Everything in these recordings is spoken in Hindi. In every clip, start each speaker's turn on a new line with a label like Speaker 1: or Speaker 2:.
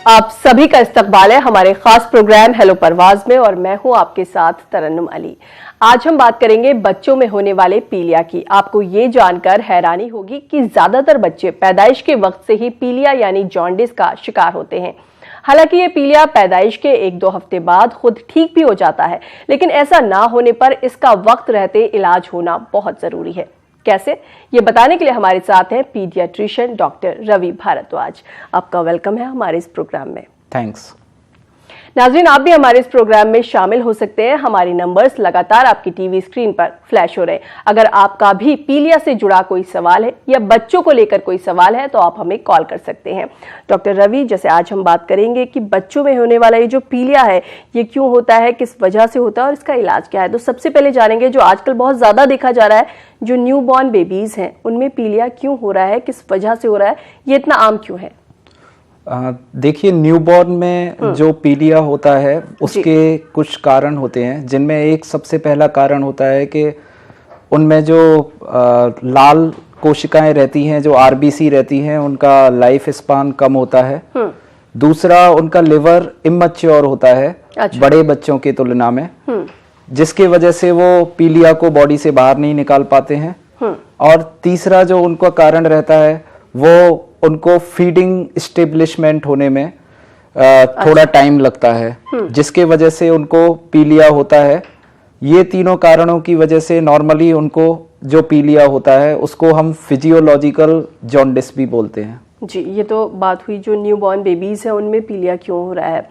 Speaker 1: आप सभी का इस्तकबाल है हमारे खास प्रोग्राम हेलो परवाज में और मैं हूं आपके साथ तरन्नुम अली। आज हम बात करेंगे बच्चों में होने वाले पीलिया की। आपको ये जानकर हैरानी होगी कि ज्यादातर बच्चे पैदाइश के वक्त से ही पीलिया यानी जॉन्डिस का शिकार होते हैं। हालांकि ये पीलिया पैदाइश के 1-2 हफ्ते बाद खुद ठीक भी हो जाता है, लेकिन ऐसा ना होने पर इसका वक्त रहते इलाज होना बहुत जरूरी है। कैसे, ये बताने के लिए हमारे साथ हैं पीडियाट्रिशियन डॉक्टर रवि भारद्वाज। आपका वेलकम है हमारे इस प्रोग्राम में।
Speaker 2: थैंक्स।
Speaker 1: नाज़रीन, आप भी हमारे इस प्रोग्राम में शामिल हो सकते हैं। हमारी नंबर्स लगातार आपकी टीवी स्क्रीन पर फ्लैश हो रहे हैं। अगर आपका भी पीलिया से जुड़ा कोई सवाल है या बच्चों को लेकर कोई सवाल है तो आप हमें कॉल कर सकते हैं। डॉक्टर रवि, जैसे आज हम बात करेंगे कि बच्चों में होने वाला ये जो पीलिया है ये क्यों होता है, किस वजह से होता है और इसका इलाज क्या है। तो सबसे पहले जानेंगे, जो आजकल बहुत ज्यादा देखा जा रहा है, जो न्यू बॉर्न बेबीज हैं उनमें पीलिया क्यों हो रहा है, किस वजह से हो रहा है, ये इतना आम क्यों है?
Speaker 2: देखिए, न्यूबॉर्न में जो पीलिया होता है उसके कुछ कारण होते हैं, जिनमें एक सबसे पहला कारण होता है कि उनमें जो लाल कोशिकाएं रहती हैं, जो आरबीसी रहती हैं, उनका लाइफ स्पान कम होता है। दूसरा, उनका लिवर इमैच्योर होता है बड़े बच्चों की तुलना में, जिसकी वजह से वो पीलिया को बॉडी से बाहर नहीं निकाल पाते हैं। और तीसरा जो उनका कारण रहता है वो उनको फीडिंग स्टेब्लिशमेंट होने में थोड़ा टाइम लगता है, जिसके वजह से उनको पीलिया होता है। ये तीनों कारणों की वजह से नॉर्मली उनको जो पीलिया होता है उसको हम फिजियोलॉजिकल जॉन्डिस भी बोलते हैं।
Speaker 1: जी, ये तो बात हुई जो न्यू बॉर्न बेबीज है उनमें पीलिया क्यों हो रहा है।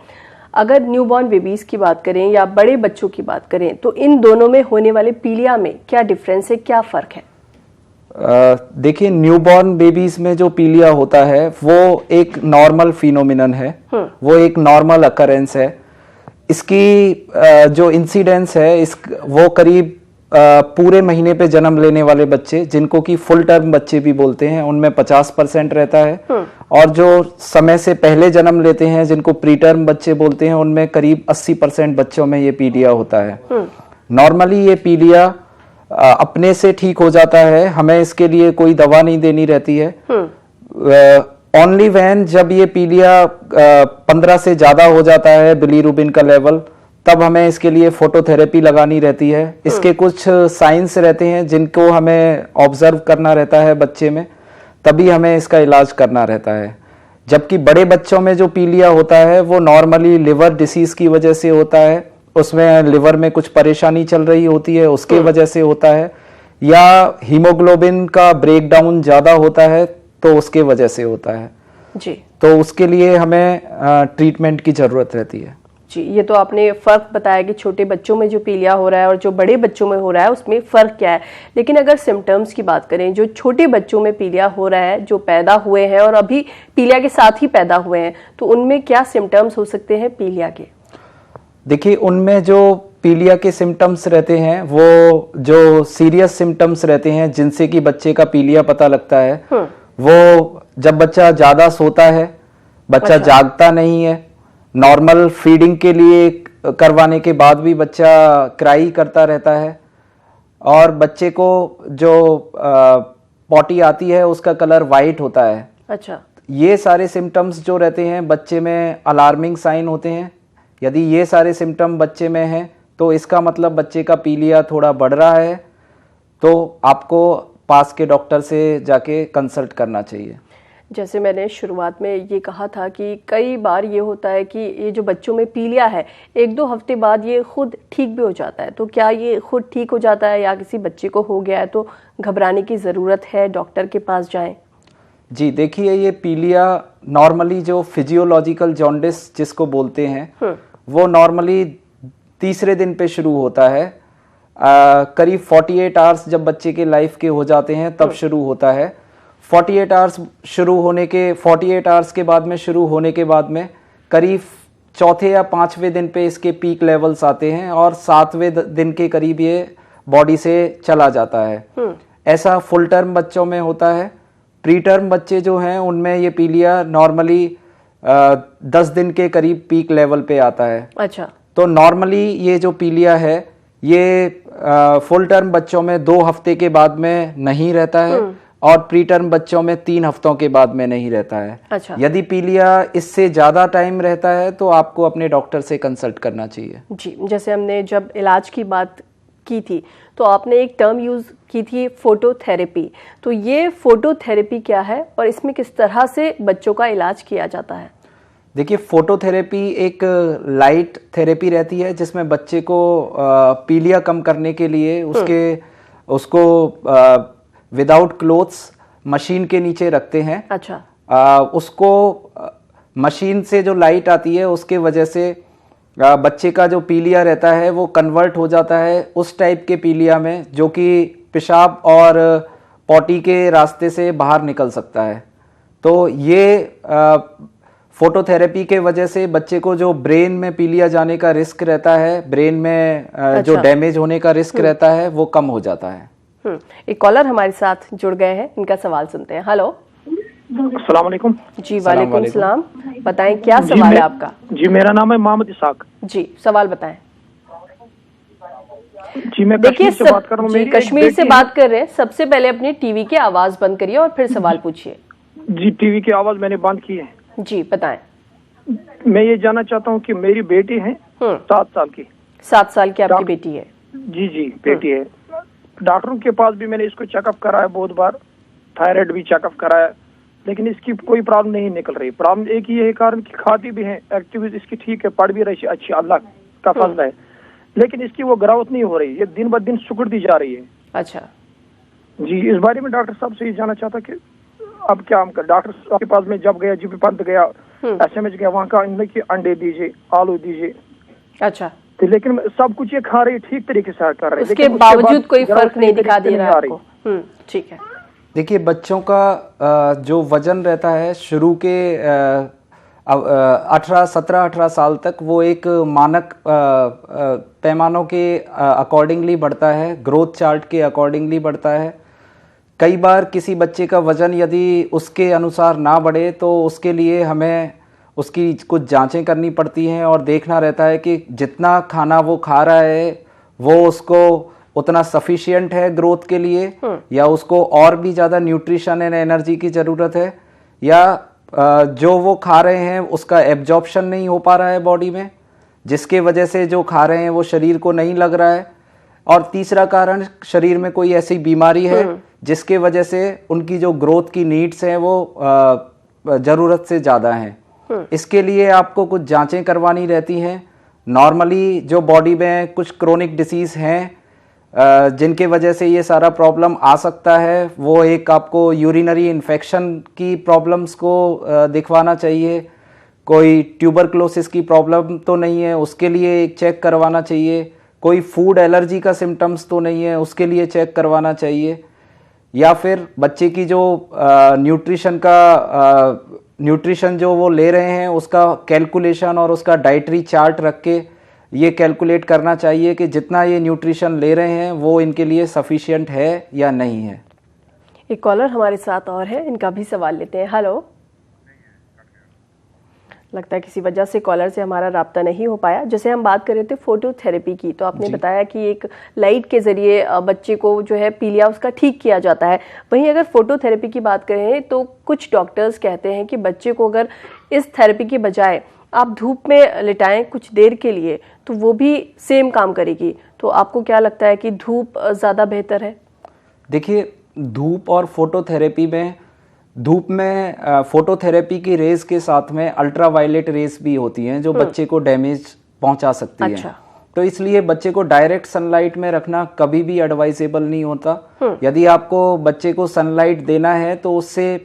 Speaker 1: अगर न्यू बॉर्न बेबीज की बात करें या बड़े बच्चों की बात करें तो इन दोनों में होने वाले पीलिया में क्या डिफरेंस है, क्या फर्क है?
Speaker 2: देखिए, न्यूबॉर्न बेबीज में जो पीलिया होता है वो एक नॉर्मल फिनोमिनन है, वो एक नॉर्मल अकरेंस है। इसकी जो इंसिडेंस है वो करीब पूरे महीने पे जन्म लेने वाले बच्चे, जिनको कि फुल टर्म बच्चे भी बोलते हैं, उनमें 50% रहता है। और जो समय से पहले जन्म लेते हैं, जिनको प्री टर्म बच्चे बोलते हैं, उनमें करीब 80% बच्चों में ये पीलिया होता है। नॉर्मली ये पीलिया अपने से ठीक हो जाता है, हमें इसके लिए कोई दवा नहीं देनी रहती है। ओनली व्हेन जब ये पीलिया 15 से ज्यादा हो जाता है बिलीरुबिन का लेवल, तब हमें इसके लिए फोटोथेरेपी लगानी रहती है। इसके कुछ साइंस रहते हैं जिनको हमें ऑब्जर्व करना रहता है बच्चे में, तभी हमें इसका इलाज करना रहता है। जबकि बड़े बच्चों में जो पीलिया होता है वो नॉर्मली लिवर डिसीज की वजह से होता है, उसमें लिवर में कुछ परेशानी चल रही होती है उसके वजह से होता है, या हीमोग्लोबिन का ब्रेकडाउन ज्यादा होता है तो उसके वजह से होता है।
Speaker 1: जी,
Speaker 2: तो उसके लिए हमें ट्रीटमेंट की जरूरत रहती है।
Speaker 1: जी, ये तो आपने फर्क बताया कि छोटे बच्चों में जो पीलिया हो रहा है और जो बड़े बच्चों में हो रहा है उसमें फर्क क्या है। लेकिन अगर सिम्टम्स की बात करें, जो छोटे बच्चों में पीलिया हो रहा है, जो पैदा हुए हैं और अभी पीलिया के साथ ही पैदा हुए हैं, तो उनमें क्या सिम्टम्स हो सकते हैं पीलिया के?
Speaker 2: देखिए, उनमें जो पीलिया के सिम्टम्स रहते हैं वो जो सीरियस सिम्टम्स रहते हैं, जिनसे कि बच्चे का पीलिया पता लगता है, वो जब बच्चा ज्यादा सोता है, बच्चा जागता नहीं है, नॉर्मल फीडिंग के लिए करवाने के बाद भी बच्चा क्राई करता रहता है, और बच्चे को जो पॉटी आती है उसका कलर वाइट होता है।
Speaker 1: अच्छा,
Speaker 2: ये सारे सिम्टम्स जो रहते हैं बच्चे में अलार्मिंग साइन होते हैं। यदि ये सारे सिम्टम बच्चे में हैं तो इसका मतलब बच्चे का पीलिया थोड़ा बढ़ रहा है, तो आपको पास के डॉक्टर से जाके कंसल्ट करना चाहिए।
Speaker 1: जैसे मैंने शुरुआत में ये कहा था कि कई बार ये होता है कि ये जो बच्चों में पीलिया है 1-2 हफ्ते बाद ये खुद ठीक भी हो जाता है, तो क्या ये खुद ठीक हो जाता है या किसी बच्चे को हो गया है तो घबराने की ज़रूरत है, डॉक्टर के पास जाएं?
Speaker 2: जी, देखिए, ये पीलिया नॉर्मली जो फिजियोलॉजिकल जॉन्डिस जिसको बोलते हैं वो नॉर्मली तीसरे दिन पे शुरू होता है। करीब 48 आवर्स जब बच्चे के लाइफ के हो जाते हैं तब शुरू होता है। 48 आवर्स के बाद में शुरू होने के बाद में करीब चौथे या 5वें दिन पे इसके पीक लेवल्स आते हैं और 7वें दिन के करीब ये बॉडी से चला जाता है। ऐसा फुल टर्म बच्चों में होता है। प्री टर्म बच्चे जो हैं उनमें ये पीलिया नॉर्मली 10 दिन के करीब पीक लेवल पे आता है।
Speaker 1: अच्छा,
Speaker 2: तो नॉर्मली ये जो पीलिया है ये फुल टर्म बच्चों में 2 हफ्ते के बाद में नहीं रहता है, और प्रीटर्म बच्चों में 3 हफ्तों के बाद में नहीं रहता है।
Speaker 1: अच्छा।
Speaker 2: यदि पीलिया इससे ज़्यादा टाइम रहता है तो आपको अपने डॉक्टर से कंसल्ट करना चाहिए।
Speaker 1: जी, जैसे हमने जब इलाज की बात की थी तो आपने एक टर्म यूज़ की थी फोटोथेरेपी, तो ये फोटोथेरेपी क्या है और इसमें किस तरह से बच्चों का इलाज किया जाता है?
Speaker 2: देखिए, फोटोथेरेपी एक लाइट थेरेपी रहती है जिसमें बच्चे को पीलिया कम करने के लिए उसको विदाउट क्लोथ्स मशीन के नीचे रखते हैं।
Speaker 1: अच्छा।
Speaker 2: उसको मशीन से जो लाइट आती है उसके वजह से बच्चे का जो पीलिया रहता है वो कन्वर्ट हो जाता है उस टाइप के पीलिया में जो कि पेशाब और पॉटी के रास्ते से बाहर निकल सकता है। तो ये फोटोथेरेपी के वजह से बच्चे को जो ब्रेन में पीलिया जाने का रिस्क रहता है, ब्रेन में जो डैमेज होने का रिस्क रहता है वो कम हो जाता है।
Speaker 1: एक कॉलर हमारे साथ जुड़ गए हैं, इनका सवाल सुनते हैं। हेलो।
Speaker 3: अस्सलाम वालेकुम।
Speaker 1: जी वालेकुम सलाम। बताएं क्या सवाल है आपका?
Speaker 3: जी मेरा नाम है मोहम्मद इसाक।
Speaker 1: जी सवाल बताएं।
Speaker 3: जी मैं कश्मीर से बात कर रहा हूँ।
Speaker 1: जी कश्मीर से बात कर रहे हैं। सबसे पहले अपनी टीवी की आवाज बंद करिए और फिर सवाल पूछिए।
Speaker 3: जी टीवी की आवाज मैंने बंद की है।
Speaker 1: जी बताएं।
Speaker 3: मैं ये जानना चाहता हूँ कि मेरी बेटी है 7 साल की।
Speaker 1: 7 साल की आपकी बेटी है?
Speaker 3: जी जी बेटी है। डॉक्टरों के पास भी मैंने इसको चेकअप कराया बहुत बार, थायराइड भी चेकअप कराया, लेकिन इसकी कोई प्रॉब्लम नहीं निकल रही। प्रॉब्लम एक ही है कारण कि खाती भी है, एक्टिविटी इसकी ठीक है, पढ़ भी रही अच्छी, अल्लाह का फजल है, लेकिन इसकी वो ग्रोथ नहीं हो रही, ये दिन ब दिन सिकुड़ती जा रही है।
Speaker 1: अच्छा
Speaker 3: जी, इस बारे में डॉक्टर साहब से ये जानना चाहता कि अब क्या हम कर। डॉक्टर साहब के पास में जब गया, जीपी पंत गया, एसएमएच गया, वहाँ का इनमें कि अंडे दीजिए, आलू दीजिए।
Speaker 1: अच्छा।
Speaker 3: तो लेकिन सब कुछ ये खा रही, ठीक तरीके से कर रही है,
Speaker 1: उसके बावजूद कोई फर्क नहीं दिखा दे रहा है आपको? ठीक है।
Speaker 2: देखिए, बच्चों का जो वजन रहता है शुरू के 17-18 साल तक वो एक मानक पैमानों के अकॉर्डिंगली बढ़ता है, ग्रोथ चार्ट के अकॉर्डिंगली बढ़ता है। कई बार किसी बच्चे का वजन यदि उसके अनुसार ना बढ़े तो उसके लिए हमें उसकी कुछ जांचें करनी पड़ती हैं और देखना रहता है कि जितना खाना वो खा रहा है वो उसको उतना सफिशिएंट है ग्रोथ के लिए, या उसको और भी ज़्यादा न्यूट्रिशन एंड एनर्जी की ज़रूरत है, या जो वो खा रहे हैं उसका एब्जॉर्प्शन नहीं हो पा रहा है बॉडी में, जिसके वजह से जो खा रहे हैं वो शरीर को नहीं लग रहा है। और तीसरा कारण, शरीर में कोई ऐसी बीमारी है जिसके वजह से उनकी जो ग्रोथ की नीड्स हैं वो ज़रूरत से ज़्यादा हैं। इसके लिए आपको कुछ जांचें करवानी रहती हैं। नॉर्मली जो बॉडी में कुछ क्रोनिक डिसीज़ हैं जिनके वजह से ये सारा प्रॉब्लम आ सकता है, वो एक आपको यूरिनरी इन्फेक्शन की प्रॉब्लम्स को दिखवाना चाहिए। कोई ट्यूबरक्लोसिस की प्रॉब्लम तो नहीं है, उसके लिए एक चेक करवाना चाहिए। कोई फूड एलर्जी का सिम्टम्स तो नहीं है, उसके लिए चेक करवाना चाहिए। या फिर बच्चे की जो न्यूट्रिशन जो वो ले रहे हैं उसका कैलकुलेशन और उसका डाइटरी चार्ट रख के ये कैलकुलेट करना चाहिए कि जितना ये न्यूट्रिशन ले रहे हैं वो इनके लिए सफिशिएंट है या नहीं है।
Speaker 1: एक कॉलर हमारे साथ और है, इनका भी सवाल लेते हैं। हेलो। लगता है किसी वजह से कॉलर से हमारा राब्ता नहीं हो पाया। जैसे हम बात कर रहे थे फोटोथेरेपी की, तो आपने बताया कि एक लाइट के जरिए बच्चे को जो है पीलिया उसका ठीक किया जाता है। वहीं अगर फोटोथेरेपी की बात करें तो कुछ डॉक्टर्स कहते हैं कि बच्चे को अगर इस थेरेपी के बजाय आप धूप में लिटाएं कुछ देर के लिए तो वो भी सेम काम करेगी। तो आपको क्या लगता है कि धूप ज़्यादा बेहतर है?
Speaker 2: देखिए, धूप और फोटोथेरेपी में, धूप में फोटोथेरेपी की रेज के साथ में अल्ट्रावायलेट रेज भी होती हैं जो बच्चे को डैमेज पहुंचा सकती हैं। तो इसलिए बच्चे को डायरेक्ट सनलाइट में रखना कभी भी एडवाइजेबल नहीं होता। यदि आपको बच्चे को सनलाइट देना है तो उससे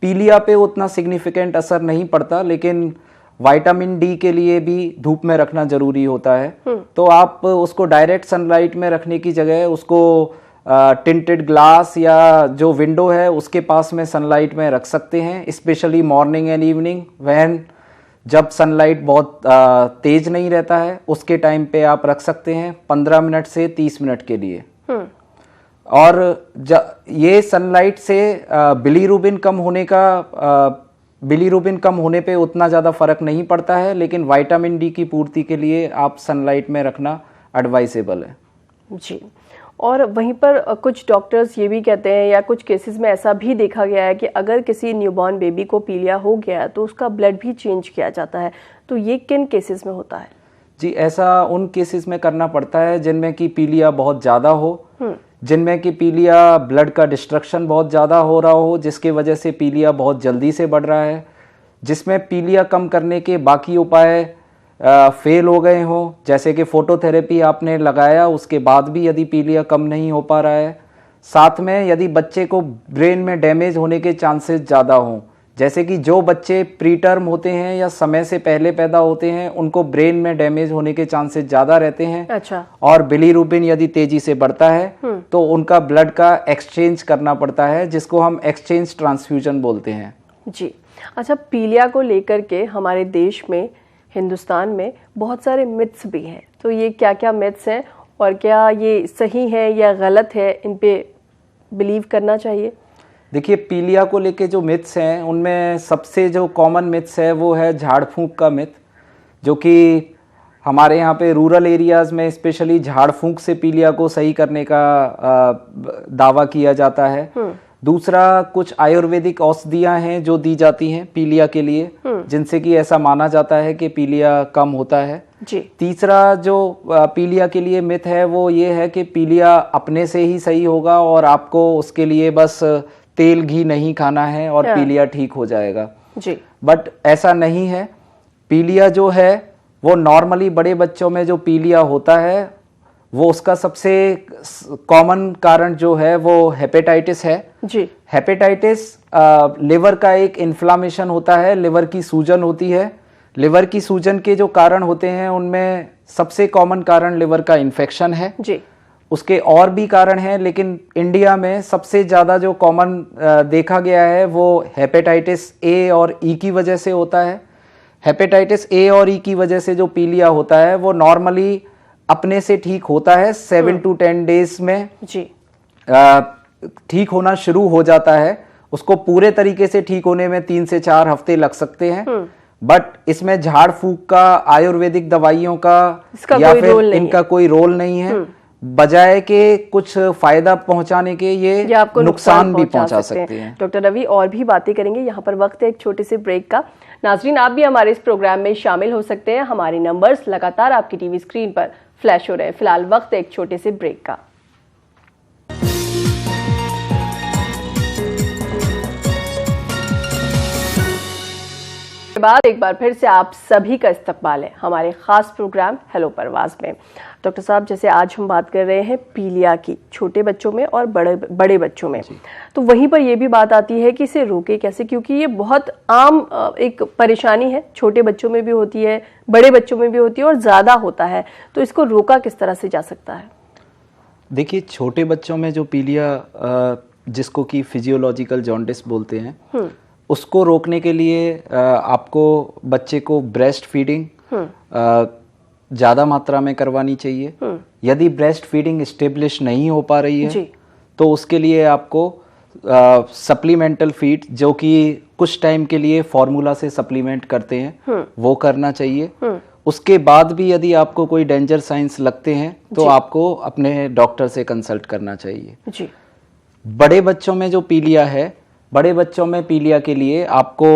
Speaker 2: पीलिया पे उतना सिग्निफिकेंट असर नहीं पड़ता, लेकिन विटामिन डी के लिए भी धूप में रखना जरूरी होता है। तो आप उसको डायरेक्ट सनलाइट में रखने की जगह उसको टिंटेड ग्लास या जो विंडो है उसके पास में सनलाइट में रख सकते हैं, specially morning and evening when, जब सनलाइट बहुत तेज नहीं रहता है उसके टाइम पे आप रख सकते हैं 15 मिनट से 30 मिनट के लिए। और ये सनलाइट से बिलीरुबिन कम होने पे उतना ज़्यादा फर्क नहीं पड़ता है, लेकिन विटामिन डी की पूर्ति के लिए आप सनलाइट में रखना एडवाइजेबल है।
Speaker 1: जी। और वहीं पर कुछ डॉक्टर्स ये भी कहते हैं या कुछ केसेस में ऐसा भी देखा गया है कि अगर किसी न्यूबॉर्न बेबी को पीलिया हो गया है तो उसका ब्लड भी चेंज किया जाता है, तो ये किन केसेस में होता है?
Speaker 2: जी, ऐसा उन केसेस में करना पड़ता है जिनमें कि पीलिया बहुत ज़्यादा हो, जिनमें कि पीलिया ब्लड का डिस्ट्रक्शन बहुत ज़्यादा हो रहा हो, जिसके वजह से पीलिया बहुत जल्दी से बढ़ रहा है, जिसमें पीलिया कम करने के बाकी उपाय फेल हो गए हों, जैसे कि फोटोथेरेपी आपने लगाया उसके बाद भी यदि पीलिया कम नहीं हो पा रहा है। साथ में यदि बच्चे को ब्रेन में डैमेज होने के चांसेस ज़्यादा हों, जैसे कि जो बच्चे प्री टर्म होते हैं या समय से पहले पैदा होते हैं उनको ब्रेन में डैमेज होने के चांसेस ज़्यादा रहते हैं।
Speaker 1: अच्छा।
Speaker 2: और बिलीरुबिन यदि तेजी से बढ़ता है तो उनका ब्लड का एक्सचेंज करना पड़ता है, जिसको हम एक्सचेंज ट्रांसफ्यूजन बोलते हैं।
Speaker 1: जी, अच्छा, पीलिया को लेकर के हमारे देश में, हिंदुस्तान में बहुत सारे मिथ्स भी हैं, तो ये क्या क्या मिथ्स हैं और क्या ये सही है या गलत है, इन पे बिलीव करना चाहिए?
Speaker 2: देखिए, पीलिया को लेके जो मिथ्स हैं उनमें सबसे जो कॉमन मिथ्स है वो है झाड़ फूंक का मिथ, जो कि हमारे यहाँ पे रूरल एरियाज़ में स्पेशली झाड़ फूंक से पीलिया को सही करने का दावा किया जाता है। दूसरा, कुछ आयुर्वेदिक औषधियाँ हैं जो दी जाती हैं पीलिया के लिए, जिनसे कि ऐसा माना जाता है कि पीलिया कम होता है।
Speaker 1: जी।
Speaker 2: तीसरा जो पीलिया के लिए मिथ है वो ये है कि पीलिया अपने से ही सही होगा और आपको उसके लिए बस तेल घी नहीं खाना है और पीलिया ठीक हो जाएगा।
Speaker 1: जी।
Speaker 2: बट ऐसा नहीं है। पीलिया जो है वो नॉर्मली बड़े बच्चों में जो पीलिया होता है वो उसका सबसे कॉमन कारण जो है वो हेपेटाइटिस है।
Speaker 1: जी।
Speaker 2: हेपेटाइटिस लिवर का एक इन्फ्लामेशन होता है, लिवर की सूजन होती है। लिवर की सूजन के जो कारण होते हैं उनमें सबसे कॉमन कारण लिवर का इन्फेक्शन है।
Speaker 1: जी।
Speaker 2: उसके और भी कारण हैं, लेकिन इंडिया में सबसे ज़्यादा जो कॉमन देखा गया है वो हेपेटाइटिस ए और ई की वजह से होता है। हेपेटाइटिस ए और ई की वजह से जो पीलिया होता है वो नॉर्मली अपने से ठीक होता है 7 to 10 डेज में।
Speaker 1: जी।
Speaker 2: ठीक होना शुरू हो जाता है। उसको पूरे तरीके से ठीक होने में 3 से 4 हफ्ते लग सकते हैं। बट इसमें झाड़ फूक का, आयुर्वेदिक दवाइयों का या फिर इनका कोई रोल नहीं है। बजाय के कुछ फायदा पहुंचाने के ये आपको नुकसान भी पहुंचा सकते हैं।
Speaker 1: डॉक्टर रवि, और भी बातें करेंगे, यहाँ पर वक्त है एक छोटे से ब्रेक का। नाजरीन, आप भी हमारे इस प्रोग्राम में शामिल हो सकते हैं। हमारे नंबर्स लगातार आपकी टीवी स्क्रीन पर फ्लैश हो रहे हैं। फिलहाल वक्त है एक छोटे से ब्रेक का। बाद एक बार फिर से आप सभी का इस्तकबाल है हमारे खास प्रोग्राम हेलो परवाज में। डॉक्टर साहब, जैसे आज हम बात कर रहे हैं पीलिया की, छोटे बच्चों में और बड़े बच्चों में, तो वहीं पर यह भी बात आती है कि इसे रोके कैसे, क्योंकि ये बहुत आम एक परेशानी है। छोटे बच्चों में भी होती है, बड़े बच्चों में भी होती है और ज़्यादा होता है, तो इसको रोका किस तरह से जा सकता है?
Speaker 2: देखिए, छोटे बच्चों में जो पीलिया जिसको कि फिजियोलॉजिकल जॉन्डिस बोलते हैं, उसको रोकने के लिए आपको बच्चे को ब्रेस्ट फीडिंग ज़्यादा मात्रा में करवानी चाहिए। यदि ब्रेस्ट फीडिंग स्टेब्लिश नहीं हो पा रही है तो उसके लिए आपको सप्लीमेंटल फीड, जो कि कुछ टाइम के लिए फॉर्मूला से सप्लीमेंट करते हैं, वो करना चाहिए। उसके बाद भी यदि आपको कोई डेंजर साइंस लगते हैं तो आपको अपने डॉक्टर से कंसल्ट करना चाहिए।
Speaker 1: जी।
Speaker 2: बड़े बच्चों में जो पीलिया है, बड़े बच्चों में पीलिया के लिए आपको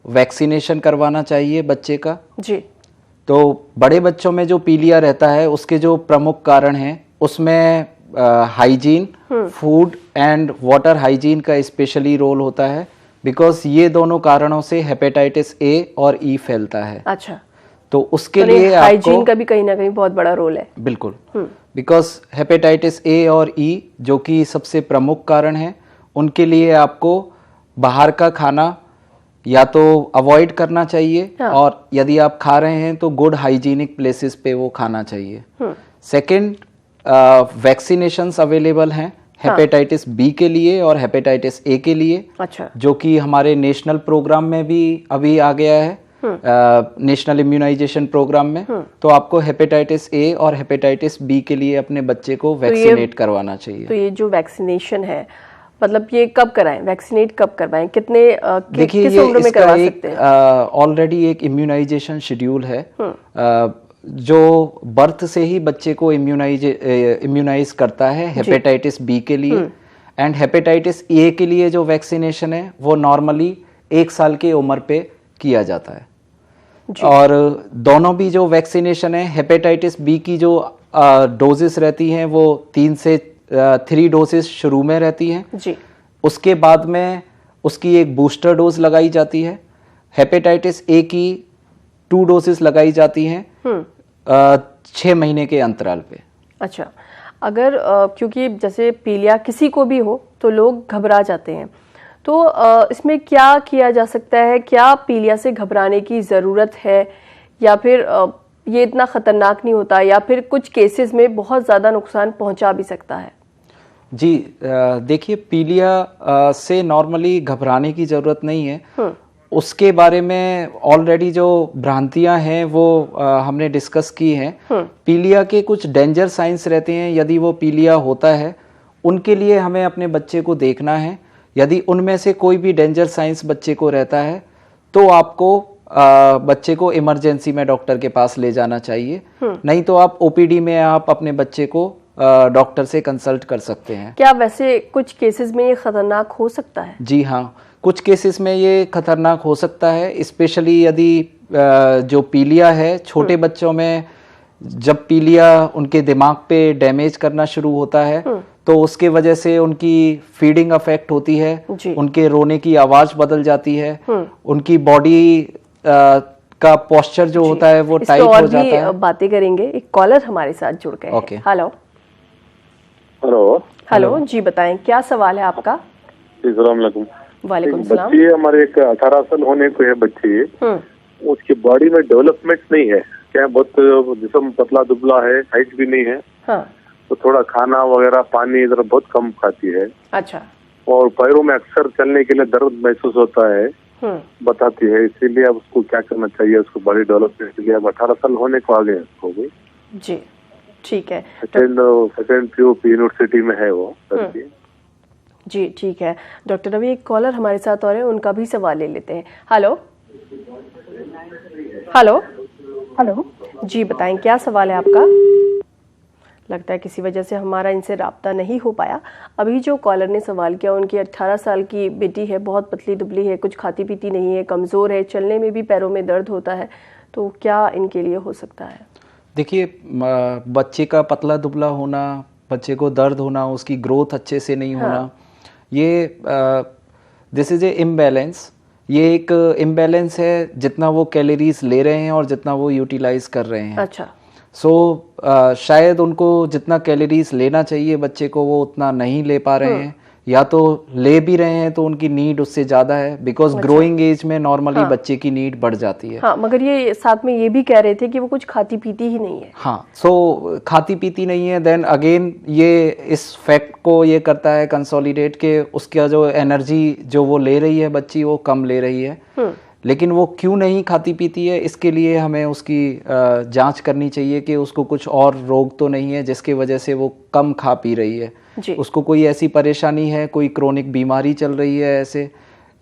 Speaker 2: वैक्सीनेशन करवाना चाहिए बच्चे का। जी। तो बड़े बच्चों में जो पीलिया रहता है उसके जो प्रमुख कारण हैं उसमें hygiene, food and water hygiene का स्पेशली रोल होता है, बिकॉज ये दोनों कारणों से हेपेटाइटिस ए और ई फैलता है।
Speaker 1: अच्छा।
Speaker 2: तो उसके लिए
Speaker 1: हाइजीन का भी कहीं ना कहीं बहुत बड़ा रोल है।
Speaker 2: बिल्कुल, बिकॉज हेपेटाइटिस ए और ई जो कि सबसे प्रमुख कारण है, उनके लिए आपको बाहर का खाना या तो अवॉइड करना चाहिए, और यदि आप खा रहे हैं तो गुड हाइजीनिक प्लेसेस पे वो खाना चाहिए। सेकंड, वैक्सीनेशंस अवेलेबल हैं हेपेटाइटिस बी के लिए और हेपेटाइटिस ए के लिए। अच्छा। जो कि हमारे नेशनल प्रोग्राम में भी अभी आ गया है, नेशनल इम्यूनाइजेशन प्रोग्राम में। तो आपको हेपेटाइटिस ए और हेपेटाइटिस बी के लिए अपने बच्चे को वैक्सीनेट करवाना चाहिए।
Speaker 1: तो ये जो वैक्सीनेशन है, मतलब ये कब कराएं, वैक्सीनेट कब करवाएं, कितने
Speaker 2: देखिए,
Speaker 1: किस उम्र में करवा सकते हैं?
Speaker 2: ऑलरेडी एक इम्यूनाइजेशन शेड्यूल है। जो बर्थ से ही बच्चे को इम्यूनाइज करता है हेपेटाइटिस बी के लिए। एंड हेपेटाइटिस ए के लिए जो वैक्सीनेशन है वो नॉर्मली 1 साल की उम्र पे किया जाता है। और दोनों भी जो वैक्सीनेशन है, हेपेटाइटिस बी की जो डोजेस रहती हैं वो 3 से 3 डोजेस शुरू में रहती हैं
Speaker 1: जी।
Speaker 2: उसके बाद में उसकी एक बूस्टर डोज लगाई जाती है। हेपेटाइटिस ए की 2 डोजेस लगाई जाती हैं 6 महीने के अंतराल पे।
Speaker 1: अच्छा, अगर क्योंकि जैसे पीलिया किसी को भी हो तो लोग घबरा जाते हैं, तो इसमें क्या किया जा सकता है? क्या पीलिया से घबराने की ज़रूरत है, या फिर ये इतना ख़तरनाक नहीं होता, या फिर कुछ केसेस में बहुत ज़्यादा नुकसान पहुंचा भी सकता है?
Speaker 2: जी, देखिए पीलिया से नॉर्मली घबराने की ज़रूरत नहीं है। उसके बारे में ऑलरेडी जो भ्रांतियां हैं वो हमने डिस्कस की हैं। पीलिया के कुछ डेंजर साइंस रहते हैं। यदि वो पीलिया होता है उनके लिए हमें अपने बच्चे को देखना है। यदि उनमें से कोई भी डेंजर साइंस बच्चे को रहता है तो आपको बच्चे को इमरजेंसी में डॉक्टर के पास ले जाना चाहिए। नहीं तो आप ओपीडी में आप अपने बच्चे को डॉक्टर से कंसल्ट कर सकते हैं।
Speaker 1: क्या वैसे कुछ केसेस में ये खतरनाक हो सकता है?
Speaker 2: जी हाँ, कुछ केसेस में ये खतरनाक हो सकता है। स्पेशली यदि जो पीलिया है छोटे बच्चों में, जब पीलिया उनके दिमाग पे डैमेज करना शुरू होता है तो उसके वजह से उनकी फीडिंग अफेक्ट होती है, उनके रोने की आवाज बदल जाती है, उनकी बॉडी का पोस्चर जो होता है वो टाइट हो जाता है।
Speaker 1: बातें करेंगे, एक कॉलर हमारे साथ जुड़ गए।
Speaker 2: ओके।
Speaker 1: हेलो हेलो जी, बताएं क्या सवाल है आपका? वालेकुम सलाम।
Speaker 4: बच्ची हमारे एक 18 साल होने को है बच्ची, उसकी बॉडी में डेवलपमेंट नहीं है क्या? बहुत जिस्म पतला दुबला है, हाइट भी नहीं है।
Speaker 1: हाँ।
Speaker 4: तो थोड़ा खाना वगैरह पानी इधर बहुत कम खाती है।
Speaker 1: अच्छा।
Speaker 4: और पैरों में अक्सर चलने के लिए दर्द महसूस होता है, बताती है। इसीलिए अब उसको क्या करना चाहिए उसको बॉडी डेवलपमेंट के लिए? अब 18 साल होने को आ गए उसको भी।
Speaker 1: जी ठीक है।
Speaker 4: सेकेंड PUP यूनिवर्सिटी में है वो लड़की।
Speaker 1: जी ठीक है डॉक्टर। अभी एक कॉलर हमारे साथ और है, उनका भी सवाल ले लेते हैं। हेलो हेलो
Speaker 5: हेलो
Speaker 1: जी, बताएं क्या सवाल है आपका? लगता है किसी वजह से हमारा इनसे राब्ता नहीं हो पाया। अभी जो कॉलर ने सवाल किया, उनकी 18 साल की बेटी है, बहुत पतली दुबली है, कुछ खाती पीती नहीं है, कमज़ोर है, चलने में भी पैरों में दर्द होता है, तो क्या इनके लिए हो सकता है?
Speaker 2: देखिए, बच्चे का पतला दुबला होना, बच्चे को दर्द होना, उसकी ग्रोथ अच्छे से नहीं होना, ये दिस इज ए इम्बैलेंस। ये एक इम्बैलेंस है जितना वो कैलोरीज ले रहे हैं और जितना वो यूटिलाइज कर रहे हैं।
Speaker 1: अच्छा।
Speaker 2: शायद उनको जितना कैलोरीज लेना चाहिए बच्चे को वो उतना नहीं ले पा रहे हैं, या तो ले भी रहे हैं तो उनकी नीड उससे ज़्यादा है, बिकॉज ग्रोइंग एज में नॉर्मली बच्चे की नीड बढ़ जाती है।
Speaker 1: हाँ, मगर ये साथ में ये भी कह रहे थे कि वो कुछ खाती पीती ही नहीं है।
Speaker 2: हाँ, खाती पीती नहीं है, देन अगेन ये इस फैक्ट को ये करता है कंसोलिडेट के उसका जो एनर्जी जो वो ले रही है बच्ची वो कम ले रही है। लेकिन वो क्यों नहीं खाती पीती है, इसके लिए हमें उसकी जांच करनी चाहिए कि उसको कुछ और रोग तो नहीं है जिसकी वजह से वो कम खा पी रही है। उसको कोई ऐसी परेशानी है, कोई क्रोनिक बीमारी चल रही है ऐसे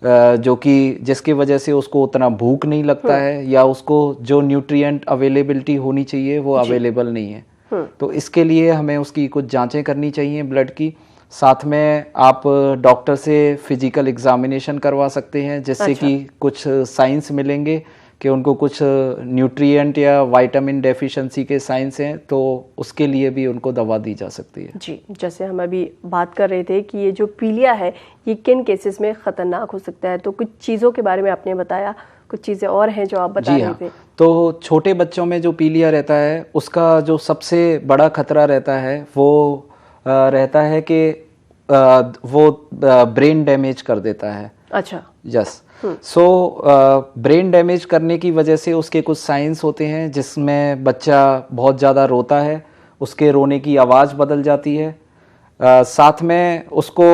Speaker 2: जो कि जिसकी वजह से उसको उतना भूख नहीं लगता है, या उसको जो न्यूट्रिएंट अवेलेबिलिटी होनी चाहिए वो अवेलेबल नहीं है। तो इसके लिए हमें उसकी कुछ जांचें करनी चाहिए ब्लड की। साथ में आप डॉक्टर से फिजिकल एग्जामिनेशन करवा सकते हैं, जिससे कि कुछ साइंस मिलेंगे कि उनको कुछ न्यूट्रिएंट या विटामिन डेफिशिएंसी के साइंस हैं, तो उसके लिए भी उनको दवा दी जा सकती है।
Speaker 1: जी, जैसे हम अभी बात कर रहे थे कि ये जो पीलिया है ये किन केसेस में ख़तरनाक हो सकता है, तो कुछ चीज़ों के बारे में आपने बताया, कुछ चीज़ें और हैं जो आप बता रहे थे।
Speaker 2: तो छोटे बच्चों में जो पीलिया रहता है उसका जो सबसे बड़ा खतरा रहता है वो रहता है कि वो ब्रेन डैमेज कर देता है।
Speaker 1: अच्छा।
Speaker 2: यस। ब्रेन डैमेज करने की वजह से उसके कुछ साइंस होते हैं जिसमें बच्चा बहुत ज़्यादा रोता है, उसके रोने की आवाज़ बदल जाती है, साथ में उसको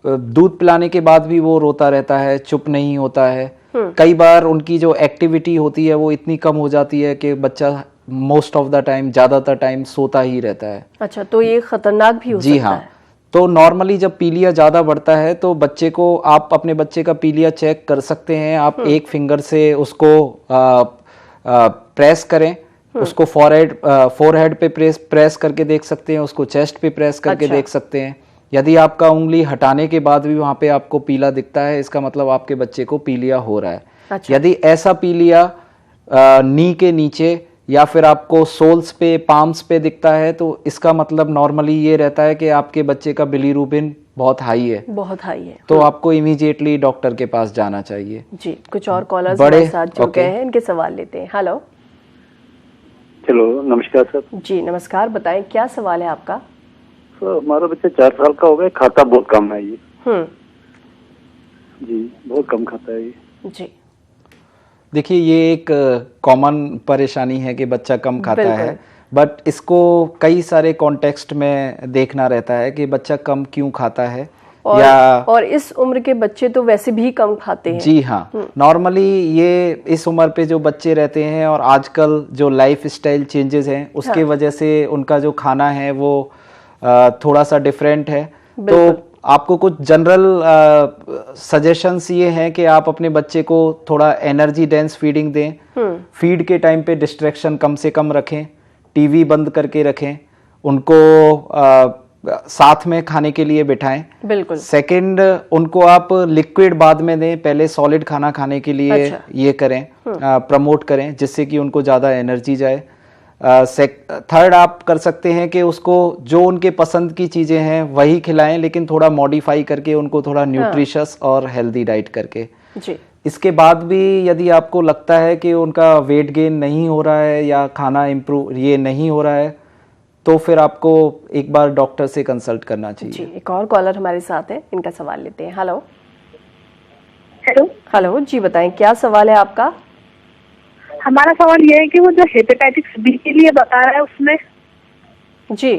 Speaker 2: दूध पिलाने के बाद भी वो रोता रहता है, चुप नहीं होता है। कई बार उनकी जो एक्टिविटी होती है वो इतनी कम हो जाती है कि बच्चा मोस्ट ऑफ द टाइम, ज़्यादातर टाइम सोता ही रहता है।
Speaker 1: अच्छा, तो ये खतरनाक भी हो सकता है?
Speaker 2: जी हाँ। तो नॉर्मली जब पीलिया ज़्यादा बढ़ता है तो बच्चे को, आप अपने बच्चे का पीलिया चेक कर सकते हैं। आप एक फिंगर से उसको प्रेस करें उसको फोरहेड पे प्रेस करके देख सकते हैं, उसको चेस्ट पे प्रेस करके देख सकते हैं। यदि आपका उंगली हटाने के बाद भी वहां पे आपको पीला दिखता है, इसका मतलब आपके बच्चे को पीलिया हो रहा है।
Speaker 1: अच्छा।
Speaker 2: यदि ऐसा पीलिया नी के नीचे या फिर आपको सोल्स पे, पाम्स पे दिखता है, तो इसका मतलब नॉर्मली ये रहता है कि आपके बच्चे का बिलीरुबिन बहुत हाई है,
Speaker 1: बहुत हाई है।
Speaker 2: तो आपको इमीडिएटली डॉक्टर के पास जाना चाहिए।
Speaker 1: जी, कुछ और कॉलर्स हमारे साथ जुड़ गए हैं, इनके सवाल लेते हैं। हेलो।
Speaker 5: हेलो, नमस्कार सर।
Speaker 1: जी नमस्कार, बताएं क्या सवाल है आपका?
Speaker 5: सर हमारा बच्चा 4 साल का हो गया, खाता बहुत कम है ये। जी, बहुत कम खाता है ये।
Speaker 1: जी,
Speaker 2: देखिए ये एक कॉमन परेशानी है कि बच्चा कम खाता है, बट इसको कई सारे कॉन्टेक्स्ट में देखना रहता है कि बच्चा कम क्यों खाता है।
Speaker 1: और इस उम्र के बच्चे तो वैसे भी कम खाते हैं।
Speaker 2: जी हाँ, नॉर्मली ये इस उम्र पे जो बच्चे रहते हैं और आजकल जो लाइफ स्टाइल चेंजेस हैं उसके वजह से उनका जो खाना है वो थोड़ा सा डिफरेंट है। तो आपको कुछ जनरल सजेशंस ये हैं कि आप अपने बच्चे को थोड़ा एनर्जी डेंस फीडिंग दें। फीड के टाइम पे डिस्ट्रैक्शन कम से कम रखें, टीवी बंद करके रखें, उनको साथ में खाने के लिए बिठाएं।
Speaker 1: बिल्कुल।
Speaker 2: सेकंड, उनको आप लिक्विड बाद में दें, पहले सॉलिड खाना खाने के लिए ये करें, प्रमोट करें, जिससे कि उनको ज़्यादा एनर्जी जाए। थर्ड, आप कर सकते हैं कि उसको जो उनके पसंद की चीज़ें हैं वही खिलाएं, लेकिन थोड़ा मॉडिफाई करके उनको थोड़ा न्यूट्रिशियस और हेल्दी डाइट करके।
Speaker 1: जी।
Speaker 2: इसके बाद भी यदि आपको लगता है कि उनका वेट गेन नहीं हो रहा है या खाना इम्प्रूव ये नहीं हो रहा है, तो फिर आपको एक बार डॉक्टर से कंसल्ट करना चाहिए।
Speaker 1: जी, एक और कॉलर हमारे साथ है, इनका सवाल लेते हैं। हेलो।
Speaker 6: हेलो।
Speaker 1: हेलो जी, बताएं क्या सवाल है आपका?
Speaker 6: हमारा सवाल ये है कि वो जो हेपेटाइटिस बी के लिए बता रहा है उसमें,
Speaker 1: जी,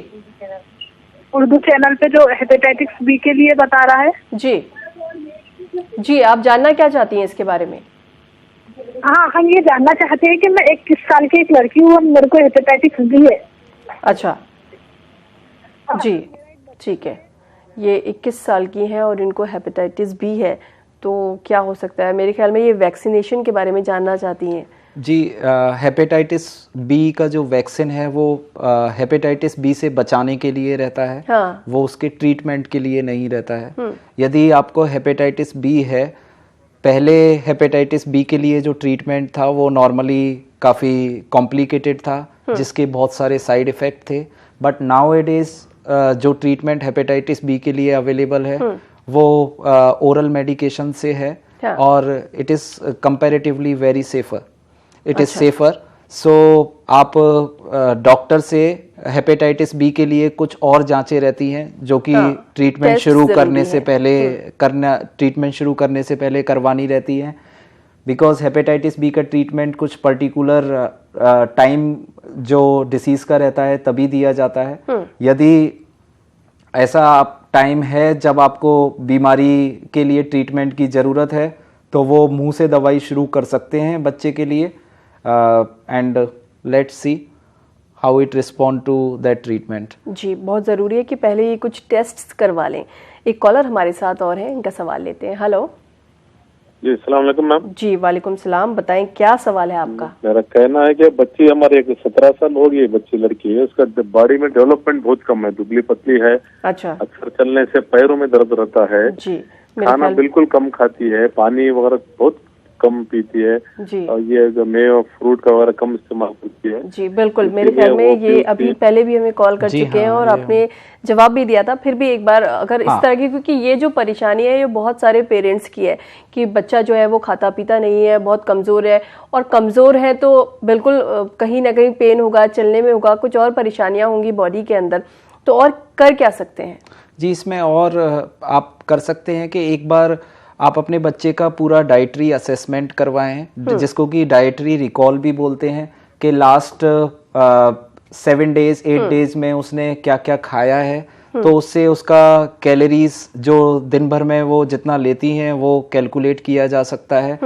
Speaker 6: उर्दू चैनल पे जो हेपेटाइटिस बी के लिए बता रहा है।
Speaker 1: जी जी, आप जानना क्या चाहती हैं इसके बारे में?
Speaker 6: हाँ, हम ये जानना चाहते हैं कि मैं 21 साल की एक लड़की हूँ और मेरे को हेपेटाइटिस बी है।
Speaker 1: अच्छा जी, ठीक है। ये 21 साल की हैं और इनको हेपेटाइटिस बी है, तो क्या हो सकता है? मेरे ख्याल में ये वैक्सीनेशन के बारे में जानना चाहती हैं।
Speaker 2: जी, हेपेटाइटिस बी का जो वैक्सीन है वो हेपेटाइटिस बी से बचाने के लिए रहता है।
Speaker 1: हाँ।
Speaker 2: वो उसके ट्रीटमेंट के लिए नहीं रहता है। यदि आपको हेपेटाइटिस बी है, पहले हेपेटाइटिस बी के लिए जो ट्रीटमेंट था वो नॉर्मली काफ़ी कॉम्प्लिकेटेड था, जिसके बहुत सारे साइड इफ़ेक्ट थे। बट नाउ इट इज़ जो ट्रीटमेंट हेपेटाइटिस बी के लिए अवेलेबल है वो ओरल मेडिकेशन से है, और it is comparatively very safer. It is safer. So आप डॉक्टर से हेपेटाइटिस बी के लिए कुछ और जांचें रहती हैं जो कि ट्रीटमेंट शुरू करने से पहले करवानी रहती हैं, बिकॉज हेपेटाइटिस बी का ट्रीटमेंट कुछ पर्टिकुलर टाइम जो डिसीज़ का रहता है तभी दिया जाता है। यदि ऐसा टाइम है जब आपको बीमारी के लिए ट्रीटमेंट की ज़रूरत है, तो वो मुंह से दवाई शुरू कर सकते हैं बच्चे के लिए, and let's see how it respond to that treatment.
Speaker 1: जी, बहुत ज़रूरी है कि पहले ये कुछ टेस्ट करवा लें। एक कॉलर हमारे साथ और हैं, इनका सवाल लेते हैं। हेलो
Speaker 4: जी, अस्सलाम वालेकुम मैम।
Speaker 1: जी, वालेकुम सलाम, बताएं क्या सवाल है आपका?
Speaker 4: मेरा कहना है कि बच्ची हमारे एक 17 साल हो गई, बच्ची लड़की है, उसका बॉडी में डेवलपमेंट बहुत कम है, दुबली पतली है।
Speaker 1: अच्छा।
Speaker 4: अक्सर चलने से पैरों में दर्द रहता है।
Speaker 1: जी,
Speaker 4: खाना बिल्कुल कम खाती है, पानी वगैरह बहुत कम पीती है।
Speaker 1: जी।
Speaker 4: और ये मेव फ्रूट का वगैरह कम इस्तेमाल करती है।
Speaker 1: जी बिल्कुल, मेरे ख्याल में ये अभी पहले भी हमें कॉल कर चुके हैं और आपने जवाब भी दिया था। फिर भी एक बार अगर इस तरह की, क्योंकि ये जो परेशानी है ये बहुत सारे पेरेंट्स की है कि बच्चा जो है वो खाता पीता नहीं है, बहुत कमज़ोर है, और कमज़ोर है तो बिल्कुल कहीं ना कहीं पेन होगा, चलने में होगा, कुछ और परेशानियां होंगी बॉडी के अंदर। तो और कर क्या सकते हैं?
Speaker 2: जी, इसमें और आप कर सकते हैं कि एक बार आप अपने बच्चे का पूरा डाइटरी असेसमेंट करवाएं, जिसको कि डाइटरी रिकॉल भी बोलते हैं, कि लास्ट 7 डेज 8 डेज में उसने क्या क्या खाया है। तो उससे उसका कैलोरीज जो दिन भर में वो जितना लेती हैं वो कैलकुलेट किया जा सकता है।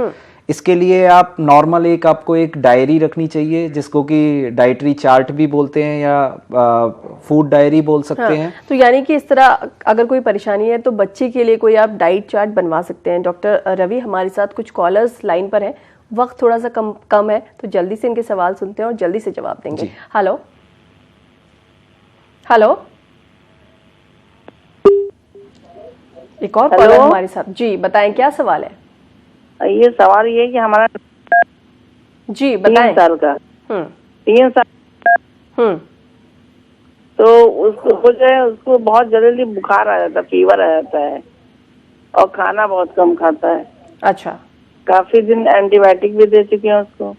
Speaker 2: इसके लिए आप नॉर्मल आपको एक डायरी रखनी चाहिए, जिसको कि डाइटरी चार्ट भी बोलते हैं या फूड डायरी बोल सकते हैं।
Speaker 1: तो यानी कि इस तरह अगर कोई परेशानी है तो बच्चे के लिए कोई आप डाइट चार्ट बनवा सकते हैं। डॉक्टर रवि हमारे साथ कुछ कॉलर्स लाइन पर हैं, वक्त थोड़ा सा कम है, तो जल्दी से इनके सवाल सुनते हैं और जल्दी से जवाब देंगे। हेलो हेलो, एक और कॉलर हमारे साथ। जी बताएं, क्या सवाल है?
Speaker 7: ये सवाल ये है कि हमारा
Speaker 1: जी बताएं।
Speaker 7: 3 साल का 3 साल तो उसको बहुत जल्दी बुखार आ जाता है, फीवर आ जाता है और खाना बहुत कम खाता है।
Speaker 1: अच्छा,
Speaker 7: काफी दिन एंटीबायोटिक भी दे चुके हैं उसको।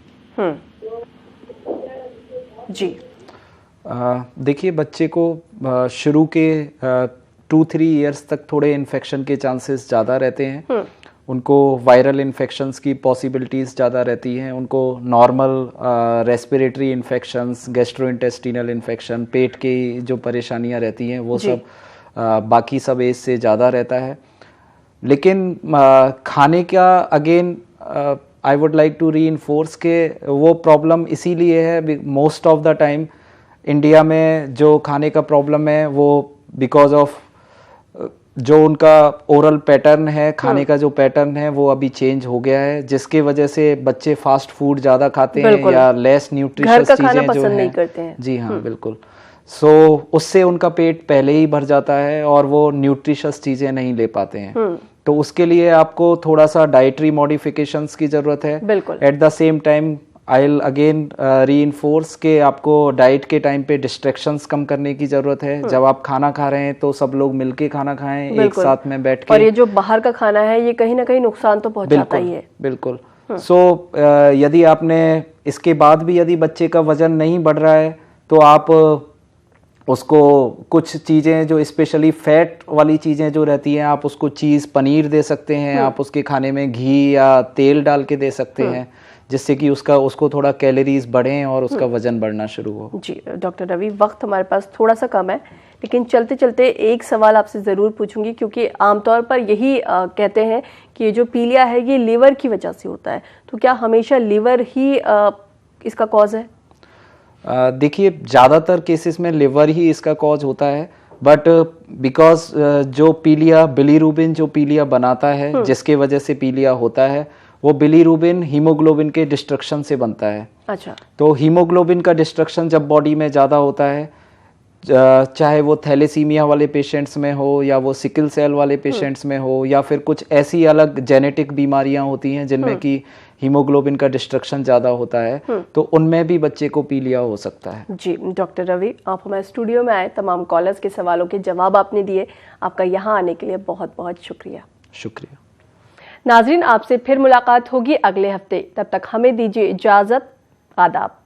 Speaker 1: जी
Speaker 2: देखिए, बच्चे को शुरू के 2-3 इयर्स तक थोड़े इन्फेक्शन के चांसेस ज़्यादा रहते हैं। उनको वायरल इन्फेक्शंस की पॉसिबिलिटीज़ ज़्यादा रहती हैं। उनको normal respiratory infections, gastrointestinal infection, पेट की जो परेशानियां रहती हैं वो सब बाकी सब एज से ज़्यादा रहता है। लेकिन खाने का again I would like to reinforce के वो प्रॉब्लम इसीलिए है, most of the time India में जो खाने का प्रॉब्लम है वो बिकॉज ऑफ जो उनका ओरल पैटर्न है, खाने का जो पैटर्न है वो अभी चेंज हो गया है, जिसके वजह से बच्चे फास्ट फूड ज़्यादा खाते हैं या लेस न्यूट्रिशियस चीज़ें जो
Speaker 1: नहीं करते हैं।
Speaker 2: जी हाँ बिल्कुल। सो उससे उनका पेट पहले ही भर जाता है और वो न्यूट्रिशियस चीज़ें नहीं ले पाते हैं। तो उसके लिए आपको थोड़ा सा डाइटरी मॉडिफिकेशंस की ज़रूरत है।
Speaker 1: बिल्कुल।
Speaker 2: At the same time I will again reinforce के आपको डाइट के टाइम पे डिस्ट्रैक्शंस कम करने की जरूरत है। जब आप खाना खा रहे हैं तो सब लोग मिलके खाना खाएं, एक साथ में बैठ के।
Speaker 1: और ये जो बाहर का खाना है ये कहीं ना कहीं नुकसान तो पहुंचाता ही है।
Speaker 2: बिल्कुल। सो यदि आपने इसके बाद भी यदि बच्चे का वजन नहीं बढ़ रहा है तो आप उसको कुछ चीज़ें जो स्पेशली फैट वाली चीज़ें जो रहती हैं, आप उसको चीज़ पनीर दे सकते हैं, आप उसके खाने में घी या तेल डाल के दे सकते हैं, जिससे कि उसको थोड़ा कैलोरीज बढ़ें और उसका वजन बढ़ना शुरू हो।
Speaker 1: जी डॉक्टर रवि, वक्त हमारे पास थोड़ा सा कम है, लेकिन चलते चलते एक सवाल आपसे ज़रूर पूछूंगी, क्योंकि आमतौर पर यही कहते हैं कि ये जो पीलिया है ये लीवर की वजह से होता है, तो क्या हमेशा लीवर ही इसका कॉज है?
Speaker 2: देखिए, ज़्यादातर केसेस में लिवर ही इसका कॉज होता है, बट बिकॉज जो पीलिया बिलीरुबिन जो पीलिया बनाता है, जिसके वजह से पीलिया होता है, वो बिलीरुबिन हीमोग्लोबिन के डिस्ट्रक्शन से बनता है।
Speaker 1: अच्छा।
Speaker 2: तो हीमोग्लोबिन का डिस्ट्रक्शन जब बॉडी में ज़्यादा होता है, चाहे वो थैलेसीमिया वाले पेशेंट्स में हो या वो सिकल सेल वाले पेशेंट्स में हो या फिर कुछ ऐसी अलग जेनेटिक बीमारियां होती हैं जिनमें कि हीमोग्लोबिन का डिस्ट्रक्शन ज़्यादा होता है, तो उनमें भी बच्चे को पीलिया हो सकता है।
Speaker 1: जी डॉक्टर रवि, आप हमारे स्टूडियो में आए, तमाम कॉलर्स के सवालों के जवाब आपने दिए, आपका यहाँ आने के लिए बहुत बहुत शुक्रिया।
Speaker 2: शुक्रिया।
Speaker 1: नाजरीन, आपसे फिर मुलाकात होगी अगले हफ्ते, तब तक हमें दीजिए इजाज़त। आदाब।